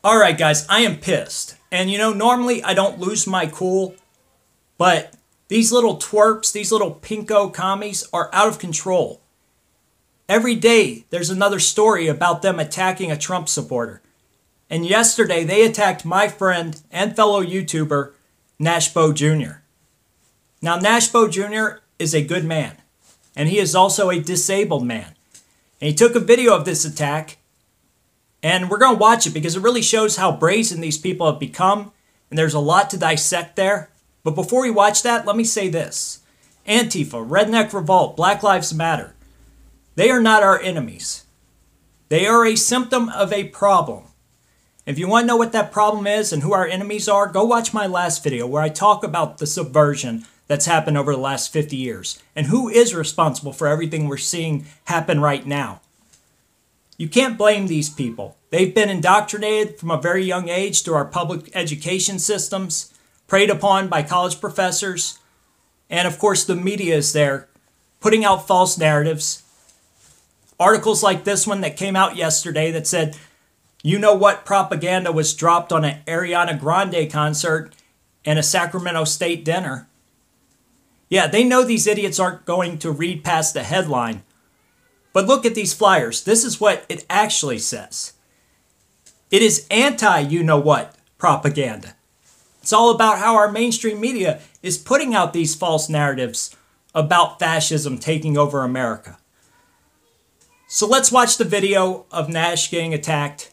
Alright guys, I am pissed. And you know, normally I don't lose my cool, but these little twerps, these little pinko commies are out of control. Every day there's another story about them attacking a Trump supporter. And yesterday they attacked my friend and fellow YouTuber, Nash Bo Jr. Now Nash Bo Jr. is a good man, and he is also a disabled man. And he took a video of this attack, and we're going to watch it because it really shows how brazen these people have become, and there's a lot to dissect there. But before we watch that, let me say this. Antifa, redneck revolt, Black Lives Matter. They are not our enemies. They are a symptom of a problem. If you want to know what that problem is and who our enemies are, go watch my last video where I talk about the subversion that's happened over the last 50 years and who is responsible for everything we're seeing happen right now. You can't blame these people. They've been indoctrinated from a very young age through our public education systems, preyed upon by college professors, and of course the media is there putting out false narratives. Articles like this one that came out yesterday that said, you know what propaganda was dropped on an Ariana Grande concert and a Sacramento State dinner. Yeah, they know these idiots aren't going to read past the headline. But look at these flyers. This is what it actually says. It is anti-you-know-what propaganda. It's all about how our mainstream media is putting out these false narratives about fascism taking over America. So let's watch the video of Nash getting attacked.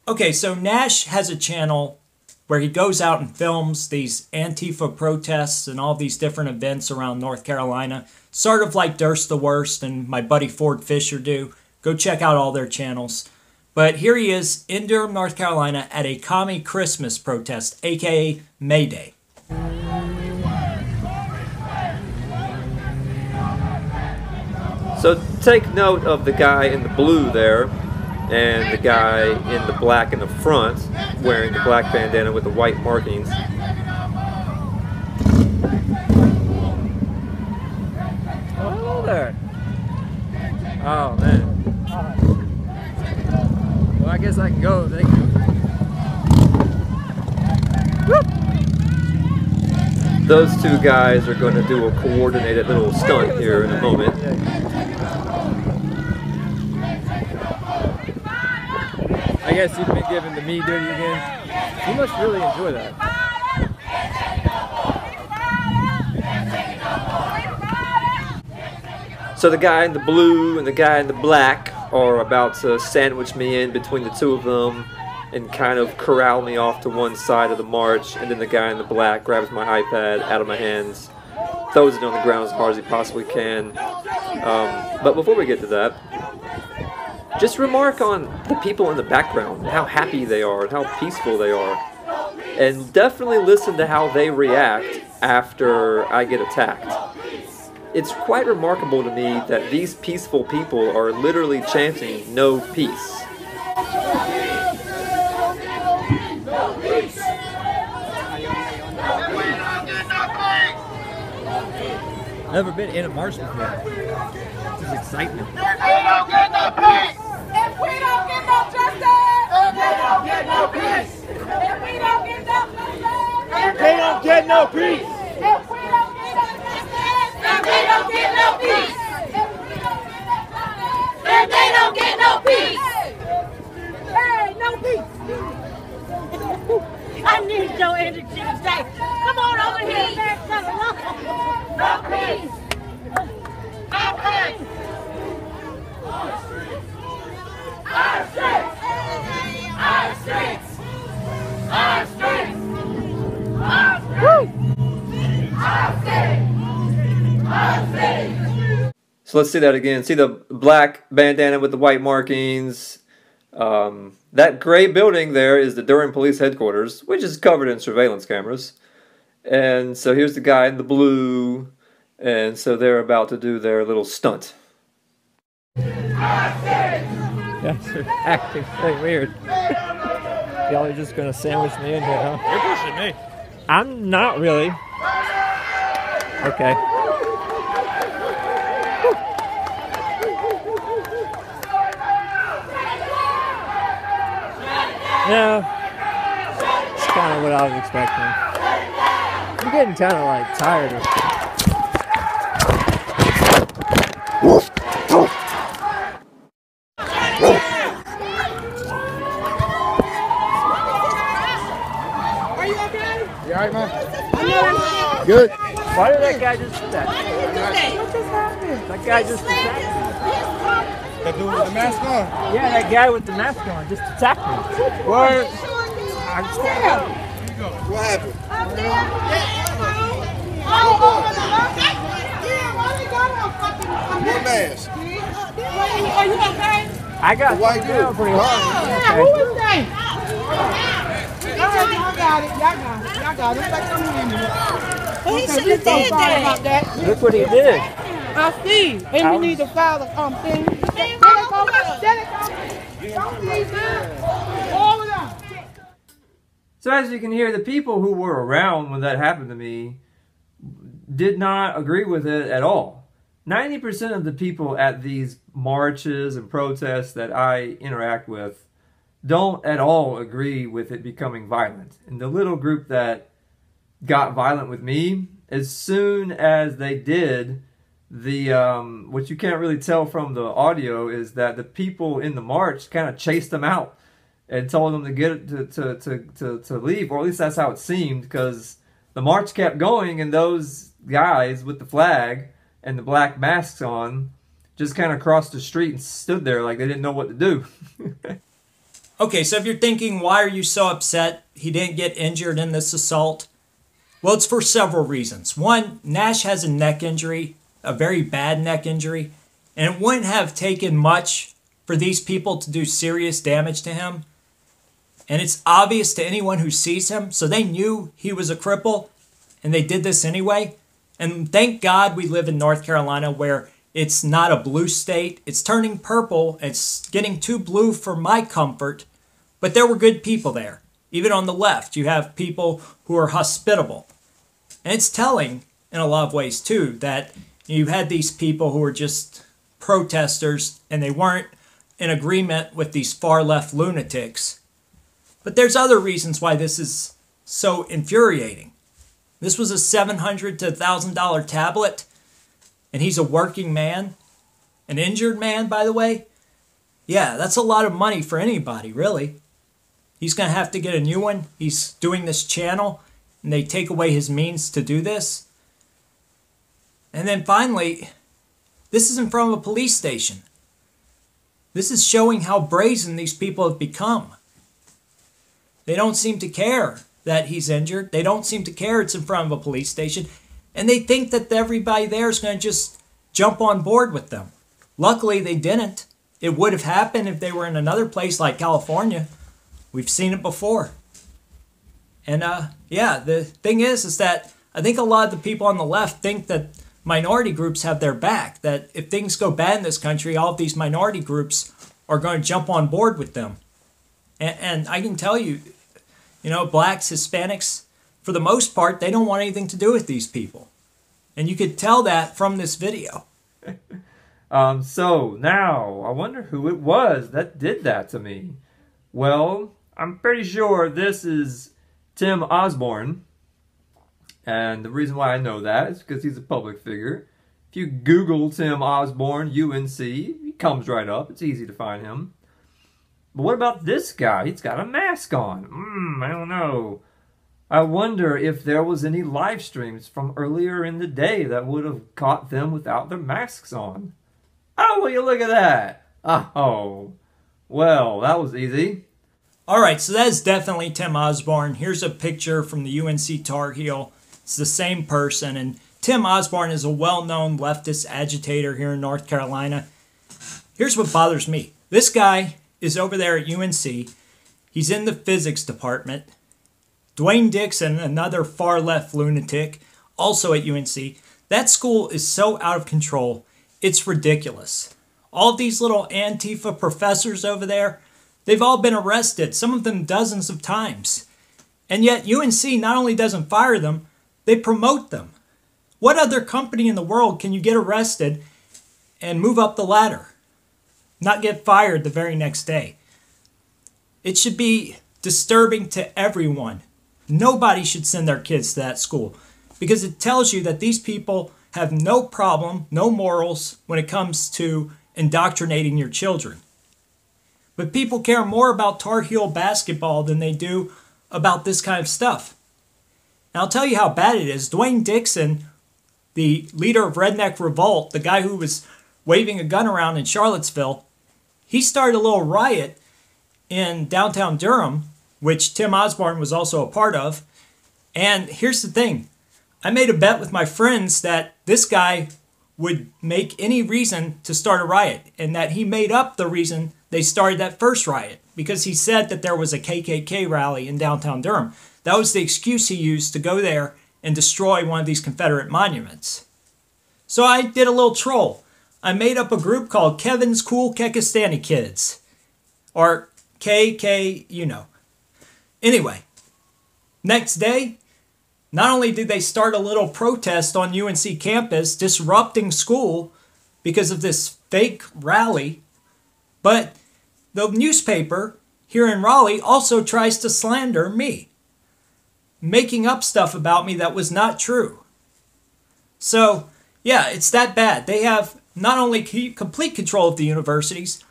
Okay, so Nash has a channel where he goes out and films these Antifa protests and all these different events around North Carolina, sort of like Durst the Worst and my buddy Ford Fisher do. Go check out all their channels. But here he is in Durham, North Carolina at a commie Christmas protest, aka May Day. So take note of the guy in the blue there and the guy in the black in the front wearing the black bandana with the white markings. Oh, there. Oh, man. Well, I guess I can go. Thank you. Whoop. Those two guys are going to do a coordinated little stunt here in a moment. I guess you've been giving the me dirty again. You must really enjoy that. So the guy in the blue and the guy in the black are about to sandwich me in between the two of them and kind of corral me off to one side of the march, and then the guy in the black grabs my iPad out of my hands, throws it on the ground as hard as he possibly can. But before we get to that, just remark on the people in the background, how happy they are, and how peaceful they are. And definitely listen to how they react after I get attacked. It's quite remarkable to me that these peaceful people are literally chanting, "No peace." Never been in a march before. This is excitement. If we don't get no peace, if we don't get no justice, if we don't get no peace, if we don't get no justice, if we don't get no peace, if we don't get no justice, if we don't get no peace, if they don't get no peace, hey, no peace. I need your energy today. Come on over here, man. Come on. No peace. No peace. Our streets! Our streets! Our streets! Our streets! Our streets! Our streets! So let's see that again. See the black bandana with the white markings. That gray building there is the Durham Police Headquarters, which is covered in surveillance cameras. And so here's the guy in the blue. And so they're about to do their little stunt. Yeah, they're acting very weird. Y'all are just gonna sandwich me in here, huh? You're pushing me. I'm not really. Okay. No, it's kind of what I was expecting. I'm getting kind of like tired of it. Are you okay? You alright, man? I Good. Why did that guy just do that? What just happened? That guy just attacked me. That dude with the mask on. Yeah, that guy with the mask on just attacked me. Word. I'm just What happened? Up there? Oh, why you got on fucking What mask? Are you okay? I got white down dude. pretty hard. Yeah, who is that? Y'all got it. Y'all got it. Like some women. Well, he Okay, should we have so did sorry that. about that. Look what he did. I see. And we need to file the thing. All of them. So as you can hear, the people who were around when that happened to me did not agree with it at all. 90% of the people at these marches and protests that I interact with don't at all agree with it becoming violent. And the little group that got violent with me, as soon as they did, what you can't really tell from the audio is that the people in the march kind of chased them out and told them to get to leave, or at least that's how it seemed, because the march kept going and those guys with the flag and the black masks on just kind of crossed the street and stood there like they didn't know what to do. Okay, so if you're thinking, why are you so upset he didn't get injured in this assault? Well, it's for several reasons. One, Nash has a neck injury, a very bad neck injury, and it wouldn't have taken much for these people to do serious damage to him. And it's obvious to anyone who sees him, so they knew he was a cripple, and they did this anyway. And thank God we live in North Carolina where it's not a blue state. It's turning purple. It's getting too blue for my comfort. But there were good people there. Even on the left, you have people who are hospitable. And it's telling, in a lot of ways too, that you had these people who were just protesters and they weren't in agreement with these far left lunatics. But there's other reasons why this is so infuriating. This was a $700 to $1,000 tablet, and he's a working man, an injured man, by the way. Yeah, that's a lot of money for anybody, really. He's going to have to get a new one. He's doing this channel, and they take away his means to do this. And then finally, this is in front of a police station. This is showing how brazen these people have become. They don't seem to care that he's injured. They don't seem to care it's in front of a police station. And they think that everybody there is going to just jump on board with them. Luckily, they didn't. It would have happened if they were in another place like California. We've seen it before. And yeah, the thing is that I think a lot of the people on the left think that minority groups have their back. That if things go bad in this country, all of these minority groups are going to jump on board with them. And I can tell you, you know, blacks, Hispanics, for the most part, they don't want anything to do with these people. And you could tell that from this video. So now, I wonder who it was that did that to me. Well, I'm pretty sure this is Tim Osborne. And the reason why I know that is because he's a public figure. If you Google Tim Osborne, UNC, he comes right up. It's easy to find him. But what about this guy? He's got a mask on. I don't know. I wonder if there was any live streams from earlier in the day that would have caught them without their masks on. Oh, will you look at that? Oh, well, that was easy. All right, so that's definitely Tim Osborne. Here's a picture from the UNC Tar Heel. It's the same person, and Tim Osborne is a well-known leftist agitator here in North Carolina. Here's what bothers me. This guy is over there at UNC. He's in the physics department. Dwayne Dixon, another far-left lunatic, also at UNC. That school is so out of control, it's ridiculous. All of these little Antifa professors over there, they've all been arrested, some of them dozens of times. And yet UNC not only doesn't fire them, they promote them. What other company in the world can you get arrested and move up the ladder? Not get fired the very next day. It should be disturbing to everyone. Nobody should send their kids to that school because it tells you that these people have no problem, no morals when it comes to indoctrinating your children. But people care more about Tar Heel basketball than they do about this kind of stuff. And I'll tell you how bad it is. Dwayne Dixon, the leader of Redneck Revolt, the guy who was waving a gun around in Charlottesville, he started a little riot in downtown Durham, which Tim Osborne was also a part of. And here's the thing. I made a bet with my friends that this guy would make any reason to start a riot, and that he made up the reason they started that first riot, because he said that there was a KKK rally in downtown Durham. That was the excuse he used to go there and destroy one of these Confederate monuments. So I did a little troll. I made up a group called Kevin's Cool Kekistani Kids. Or KK, you know. Anyway, next day, not only did they start a little protest on UNC campus, disrupting school because of this fake rally, but the newspaper here in Raleigh also tries to slander me, making up stuff about me that was not true. So, yeah, it's that bad. They have not only complete control of the universities,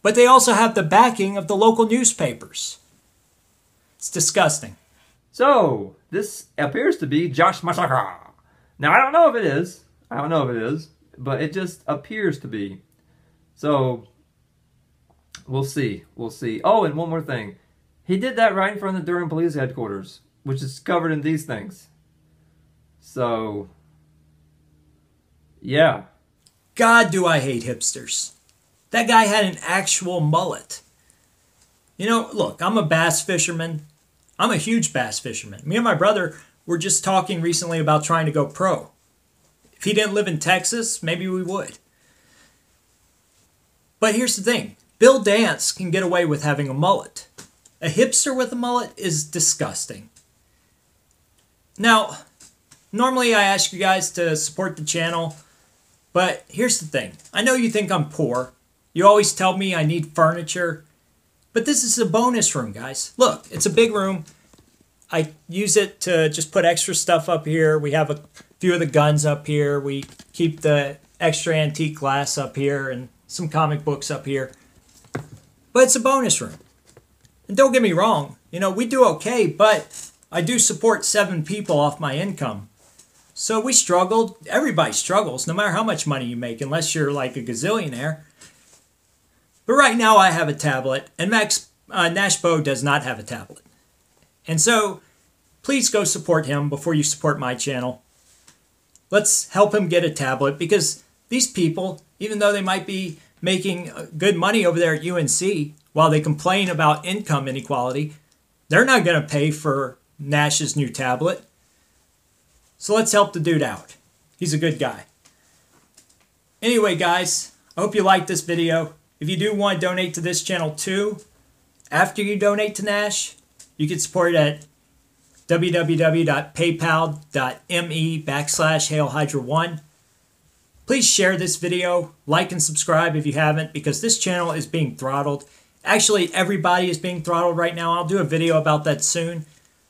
but they also have the backing of the local newspapers. It's disgusting. So, this appears to be Josh Massacre. Now, I don't know if it is. But it just appears to be. So, we'll see. Oh, and one more thing. He did that right in front of the Durham Police Headquarters, which is covered in these things. So, yeah. God, do I hate hipsters. That guy had an actual mullet. You know, look, I'm a bass fisherman. I'm a huge bass fisherman. Me and my brother were just talking recently about trying to go pro. If he didn't live in Texas, maybe we would. But here's the thing. Bill Dance can get away with having a mullet. A hipster with a mullet is disgusting. Now, normally I ask you guys to support the channel, but here's the thing. I know you think I'm poor. You always tell me I need furniture. But this is a bonus room, guys. Look, it's a big room. I use it to just put extra stuff up here. We have a few of the guns up here. We keep the extra antique glass up here and some comic books up here. But it's a bonus room. And don't get me wrong, you know, we do okay, but I do support 7 people off my income. So we struggled. Everybody struggles, no matter how much money you make, unless you're like a gazillionaire. But right now I have a tablet, and Nash Bo does not have a tablet. And so, please go support him before you support my channel. Let's help him get a tablet, because these people, even though they might be making good money over there at UNC, while they complain about income inequality, they're not going to pay for Nash's new tablet. So let's help the dude out. He's a good guy. Anyway, guys, I hope you liked this video. If you do want to donate to this channel too, after you donate to Nash, you can support it at www.paypal.me/HailHydra1. Please share this video, like and subscribe if you haven't, because this channel is being throttled. Actually, everybody is being throttled right now. I'll do a video about that soon.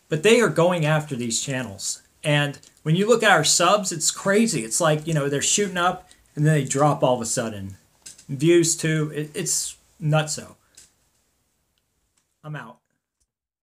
But they are going after these channels. And when you look at our subs, it's crazy. It's like, you know, they're shooting up and then they drop all of a sudden. Views too. It's nutso. I'm out.